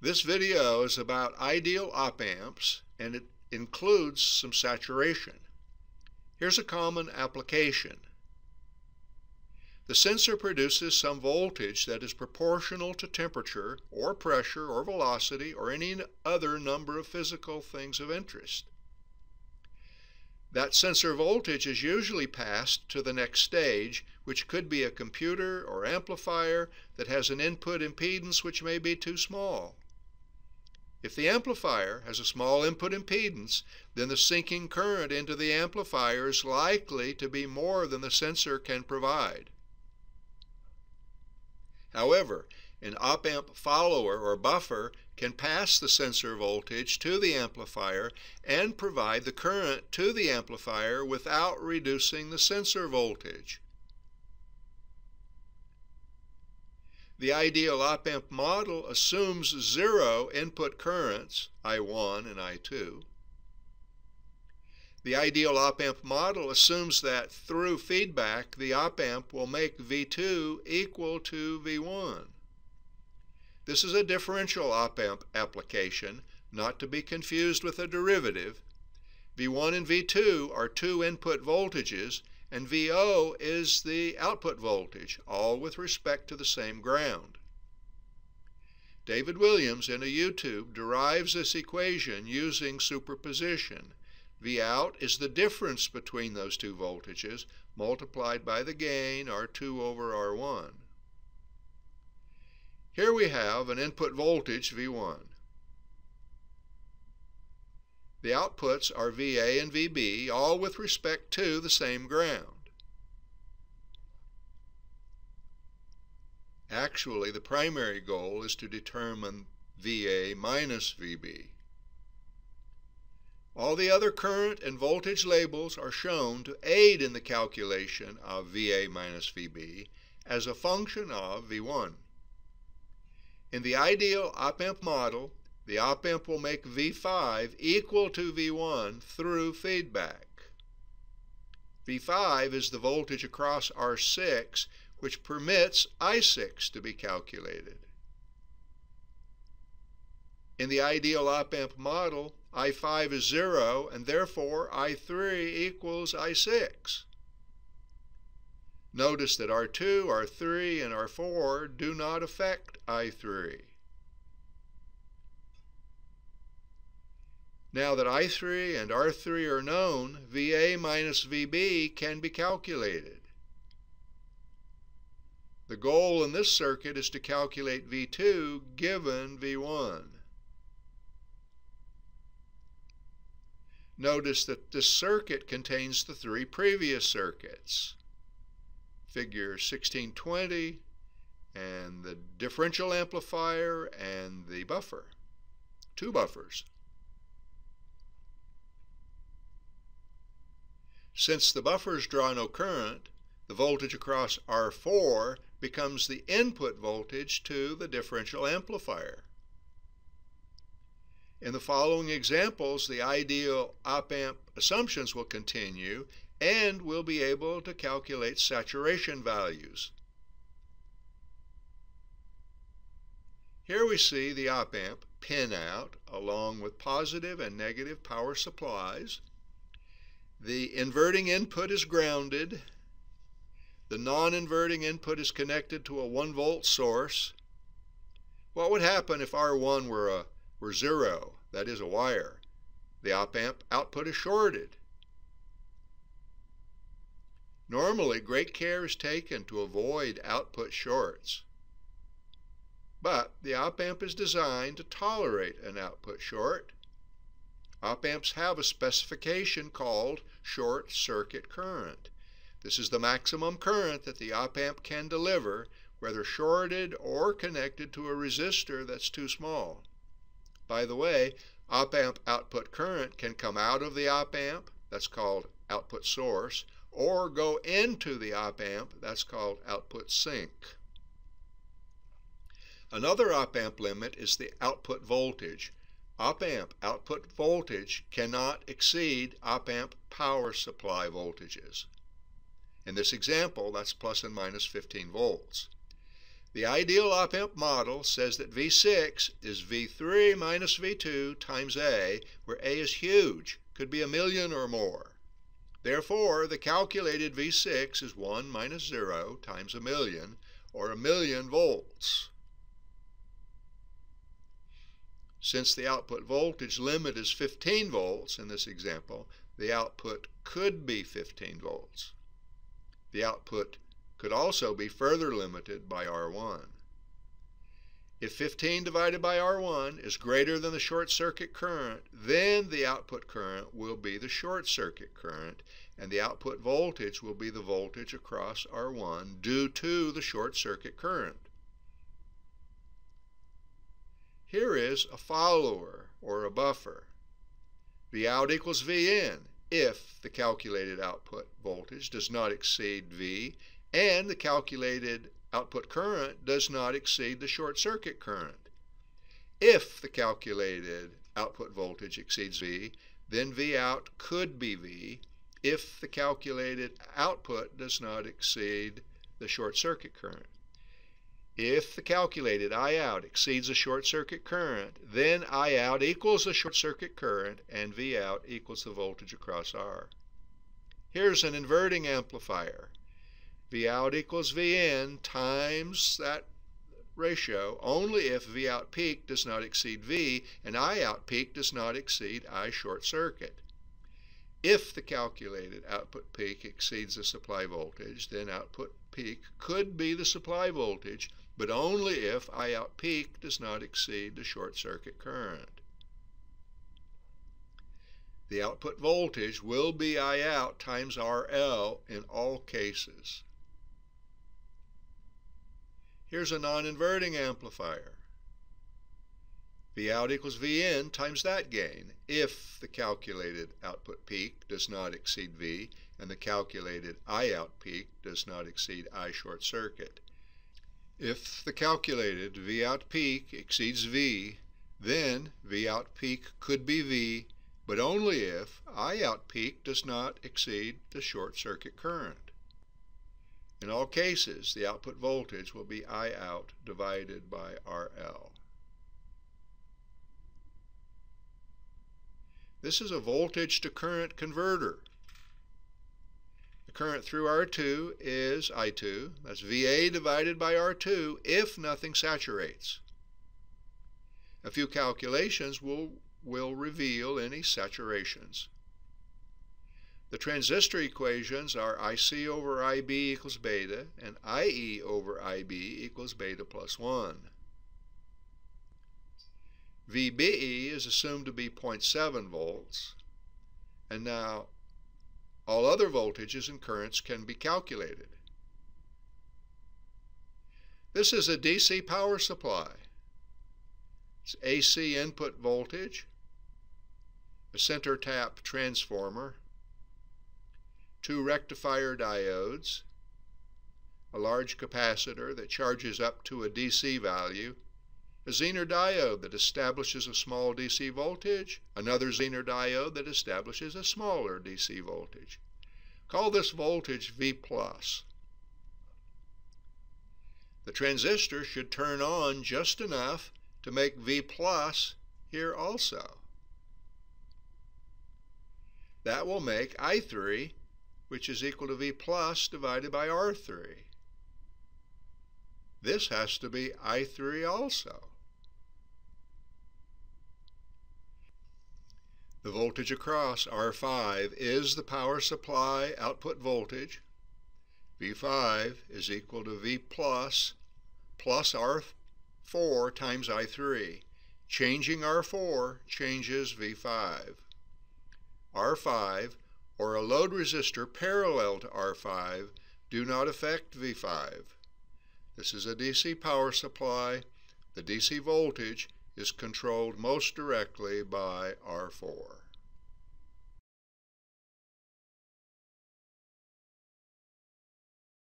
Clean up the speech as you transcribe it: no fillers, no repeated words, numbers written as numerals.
This video is about ideal op amps, and it includes some saturation. Here's a common application. The sensor produces some voltage that is proportional to temperature or pressure or velocity or any other number of physical things of interest. That sensor voltage is usually passed to the next stage, which could be a computer or amplifier that has an input impedance which may be too small. If the amplifier has a small input impedance, then the sinking current into the amplifier is likely to be more than the sensor can provide. However, an op-amp follower or buffer can pass the sensor voltage to the amplifier and provide the current to the amplifier without reducing the sensor voltage. The ideal op-amp model assumes zero input currents, I1 and I2. The ideal op-amp model assumes that through feedback the op-amp will make V2 equal to V1. This is a differential op-amp application, not to be confused with a derivative. V1 and V2 are two input voltages, and VO is the output voltage, all with respect to the same ground. David Williams in a YouTube derives this equation using superposition. Vout is the difference between those two voltages multiplied by the gain, R2 over R1. Here we have an input voltage, V1. The outputs are VA and VB, all with respect to the same ground. Actually, the primary goal is to determine VA minus VB. All the other current and voltage labels are shown to aid in the calculation of VA minus VB as a function of V1. In the ideal op-amp model, the op-amp will make V5 equal to V1 through feedback. V5 is the voltage across R6, which permits I6 to be calculated. In the ideal op-amp model, I5 is 0, and therefore I3 equals I6. Notice that R2, R3, and R4 do not affect I3. Now that I3 and R3 are known, VA minus VB can be calculated. The goal in this circuit is to calculate V2 given V1. Notice that this circuit contains the three previous circuits. Figure 1620, and the differential amplifier and the buffer. Two buffers. Since the buffers draw no current, the voltage across R4 becomes the input voltage to the differential amplifier. In the following examples, the ideal op-amp assumptions will continue, and we'll be able to calculate saturation values. Here we see the op-amp pinout along with positive and negative power supplies. The inverting input is grounded. The non-inverting input is connected to a 1-volt source. What would happen if R1 were 0, that is a wire? The op-amp output is shorted. Normally, great care is taken to avoid output shorts. But the op-amp is designed to tolerate an output short. Op-amps have a specification called short circuit current. This is the maximum current that the op-amp can deliver, whether shorted or connected to a resistor that's too small. By the way, op-amp output current can come out of the op-amp, that's called output source, or go into the op-amp, that's called output sink. Another op-amp limit is the output voltage. Op-amp output voltage cannot exceed op-amp power supply voltages. In this example, that's plus and minus 15 volts. The ideal op-amp model says that V6 is V3 minus V2 times A, where A is huge, could be 1,000,000 or more. Therefore, the calculated V6 is 1 minus 0 times 1,000,000, or 1,000,000 volts. Since the output voltage limit is 15 volts in this example, the output could be 15 volts. The output could also be further limited by R1. If 15 divided by R1 is greater than the short circuit current, then the output current will be the short circuit current, and the output voltage will be the voltage across R1 due to the short circuit current. Here is a follower, or a buffer. V out equals V in if the calculated output voltage does not exceed V and the calculated output current does not exceed the short circuit current. If the calculated output voltage exceeds V, then V out could be V if the calculated output does not exceed the short circuit current. If the calculated I out exceeds the short circuit current, then I out equals the short circuit current and V out equals the voltage across R. Here's an inverting amplifier. V out equals V in times that ratio only if V out peak does not exceed V and I out peak does not exceed I short circuit. If the calculated output peak exceeds the supply voltage, then output peak could be the supply voltage, but only if I out peak does not exceed the short circuit current. The output voltage will be I out times RL in all cases. Here's a non-inverting amplifier. V out equals V in times that gain if the calculated output peak does not exceed V and the calculated I out peak does not exceed I short circuit. If the calculated V out peak exceeds V, then V out peak could be V, but only if I out peak does not exceed the short circuit current. In all cases, the output voltage will be I out divided by RL. This is a voltage to current converter. The current through R2 is I2. That's VA divided by R2 if nothing saturates. A few calculations will reveal any saturations. The transistor equations are IC over IB equals beta and IE over IB equals beta plus 1. VBE is assumed to be 0.7 volts, and now all other voltages and currents can be calculated. This is a DC power supply. It's AC input voltage, a center tap transformer, 2 rectifier diodes, a large capacitor that charges up to a DC value, a Zener diode that establishes a small DC voltage, another Zener diode that establishes a smaller DC voltage. Call this voltage V+. The transistor should turn on just enough to make V+ here also. That will make I3, which is equal to V+ divided by R3. This has to be I3 also. The voltage across R5 is the power supply output voltage. V5 is equal to V+ plus R4 times I3. Changing R4 changes V5. R5, or a load resistor parallel to R5, do not affect V5. This is a DC power supply. The DC voltage is controlled most directly by R4.